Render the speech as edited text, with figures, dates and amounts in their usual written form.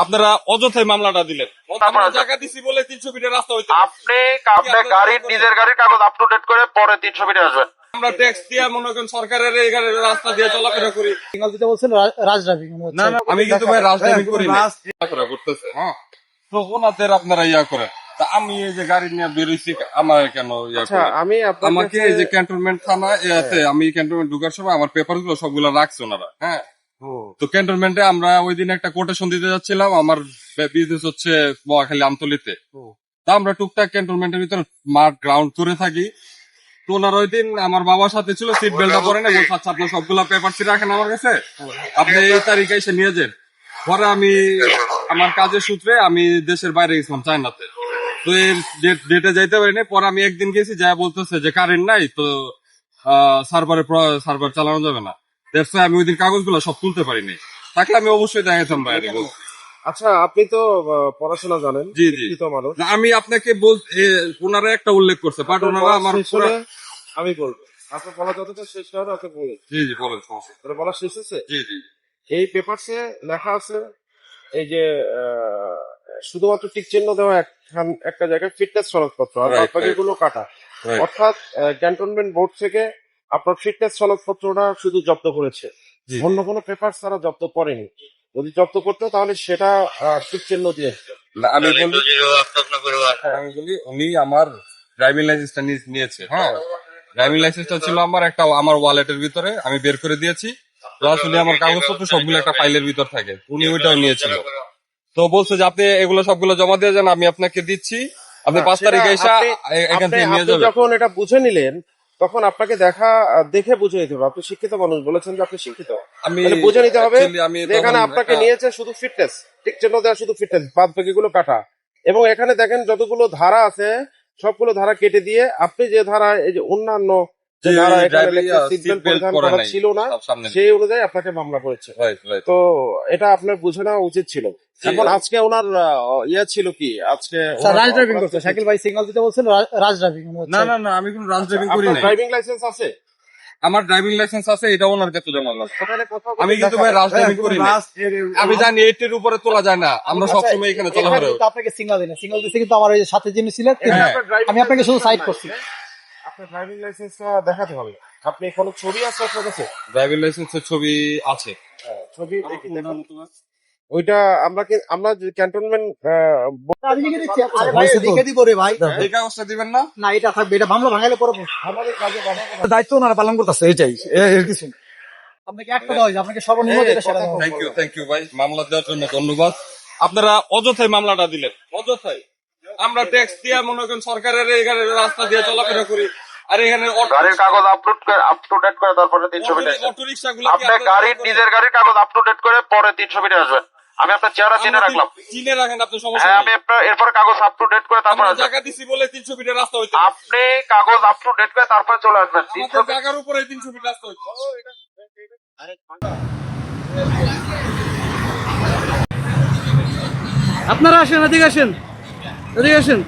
আপনারা অযথাই মামলাটা দিলেন। আমরা জায়গা দিছি বলে 300 ফিটের রাস্তা হইতে আপনি গাড়ির নিজের গাড়ির কাগজ আপ টু ডেট করে পরে 300 ফিটে আসবেন। আমরা ট্যাক্স দিয়ে মনে করেন সরকারের এই রাস্তা দিয়ে চলাফেরা করি। সিগন্যাল দিতে বলছেন রাজ ড্রাইভিং। না না, আমি কিন্তু ভাই রাজ ড্রাইভিং করি না, করতেছে। হ্যাঁ, তো ওনাদের আপনারা ইয়া করেন। তা আমি এই যে গাড়ি নিয়ে বেরোইছি, আমার কেন ইয়া আচ্ছা, করেন? আমি আমাকে এই যে ক্যান্টনমেন্ট থানা এতে আমি ক্যান্টনমেন্ট ঢোকার সময় আমার পেপার গুলো সবগুলো রাখছে ওনারা। হ্যাঁ, তো ক্যান্টনমেন্টে আমরা ওই দিন একটা কোটেশন দিতে যাচ্ছিলাম। আমার বিজনেস হচ্ছে নোয়াখালী আমতলিতে। তা আমরা টুকটাক ক্যান্টনমেন্টের ভিতরে মাঠ গ্রাউন্ড টুরে থাকি। তো ওনার ওই দিন আমার বাবার সাথে ছিল, সিট বেল্টটা পরে না, বলছে আচ্ছা আপনার সবগুলা পেপার ছিল রাখেন আমার কাছে, আপনি এই তারিখে এসে নিয়ে যান। পরে আমি আমার কাজের সূত্রে আমি দেশের বাইরে গেছিলাম, চায়নাতে। তো এর ডেটে যাইতে পারিনি। পরে আমি একদিন গেছি, যা বলতেছে যে কারেন্ট নাই, তো সার্ভার চালানো যাবে না। আমি ওই দিন কাগজগুলো সব তুলতে পারিনি, থাকলে আমি অবশ্যই দেখাতাম বাইরে। আচ্ছা, আপনি তো পড়াশোনা জানেন, জি জি, শিক্ষিত মানুষ। না, আমি আপনাকে ওনারা একটা উল্লেখ করছে, বাট ওনারা আমার আমি বলবো আপনার বলা যতটা শেষ হবে আপনি বলুন। জি জি, বলেন, সমস্যা মানে বলা শেষ হচ্ছে। জি জি, এই পেপারসে লেখা আছে এই যে শুধুমাত্র টিক চিহ্ন দেওয়া একটা জায়গায় ফিটনেস সনদপত্র আর Right, বাকিগুলো কাটা। Right. অর্থাৎ ক্যান্টনমেন্ট বোর্ড থেকে আপনার ফিটনেস সনদপত্রটা শুধু জব্দ করেছে, জি। অন্য কোনো পেপার তারা জব্দ করেনি। যদি জব্দ করতো তাহলে সেটা টিক চিহ্ন দিয়ে না, আমি বলি উনি আমার ড্রাইভিং লাইসেন্সটা নিয়েছে। হ্যাঁ, ড্রাইভিং লাইসেন্সটা ছিল আমার ওয়ালেটের ভিতরে, আমি বের করে দিয়েছি। প্লাস উনি আমার কাগজপত্র সবগুলো একটা ফাইলের ভিতর থাকে, উনি ওইটাও নিয়েছিল। তো বলছে যে আপনি এগুলো সবগুলো জমা দিয়ে যান, আমি আপনাকে দিচ্ছি, আপনি 5 তারিখে এসে এখান থেকে নিয়ে যাবেন। যখন এটা বুঝে নিলেন তখন আপনাকে দেখে বুঝে নিতে হবে। আপনি শিক্ষিত মানুষ, বলেছেন যে আপনি শিক্ষিত, আমি বুঝে নিতে হবে আমি যে এখানে আপনাকে নিয়েছে শুধু ফিটনেস, টিক চিহ্ন দেওয়া শুধু ফিটনেস, বাদ বাকিগুলো কাটা। এবং এখানে দেখেন যতগুলো ধারা আছে সবগুলো ধারা কেটে দিয়ে আপনি যে ধারা এই যে অন্যান্য যে ধারা এখানে সিট বেল্ট পরিধান করা ছিল না সেই অনুযায়ী আপনাকে মামলা করেছে। তো এটা আপনার বুঝে নেওয়া উচিত ছিল। এখন আজকে ওনার ইয়ে ছিল কি, আজকে রাজ ড্রাইভিং করছে। শাকিল ভাই সিগন্যাল দিতে বলছেন রাজ ড্রাইভিং। না না না, আমি কোনো রাজ ড্রাইভিং করি না। ড্রাইভিং লাইসেন্স আছে? আমার ড্রাইভিং লাইসেন্স আছে, এটা ওনার কাছে জমা আছে। আমি কিন্তু ভাই রাজ ড্রাইভিং করি না। আমি জানি 8 এর উপরে তোলা যায় না, আমরা সবসময় এখানে চলাফেরা করি। আপনাকে সিগন্যাল দিন, সিগন্যাল দিতে কিন্তু আমার ওই সাথে যিনি ছিলেন আমি আপনাকে শুধু সাইড করছি। আপনার ড্রাইভিং লাইসেন্সটা দেখাতে হবে। আপনি কোনো ছবি আছে আপনার কাছে? ড্রাইভিং লাইসেন্সের ছবি আছে। ছবি ওইটা আমরা ক্যান্টনমেন্ট দেখে দিব রে ভাই। এই কাগজটা দিবেন না? না, এটা থাকবে, এটা মামলা ভাঙাইলে পরে আমাদের কাজে দায়িত্ব ওনারা পালন করতেছে, এটাই কিছু। আপনাকে একটা দেওয়া হয়েছে, আপনাকে সর্বনিম্ন যেটা সেটা দেওয়া হয়েছে। থ্যাংক ইউ ভাই, মামলা দেওয়ার জন্য ধন্যবাদ। আপনারা অযথাই মামলাটা দিলেন, অযথাই। আমরা ট্যাক্স দিয়ে মনে করেন সরকারের এই রাস্তা দিয়ে চলাফেরা করি, আর এখানে গাড়ির কাগজ আপ টু ডেট করে তারপরে 300 ফিটে অটো রিক্সা গুলো আপনি গাড়ির নিজের গাড়ির কাগজ আপ টু ডেট করে পরে 300 ফিটে আসবেন। আমি আপনার চেহারা চিনে রাখলাম। চিনে রাখেন, আপনি সমস্যা হ্যাঁ, নেই। আমি আপনার এরপরে কাগজ আপ টু ডেট করে তারপরে আমরা জায়গা দিছি বলে 300 ফিটের রাস্তা হইতে আপনি কাগজ আপ টু ডেট করে তারপরে চলে আসবেন। 300 জায়গার উপরে 300 ফিট রাস্তা হইতে। আপনারা আসেন, এদিকে আসেন, এদিকে আসেন।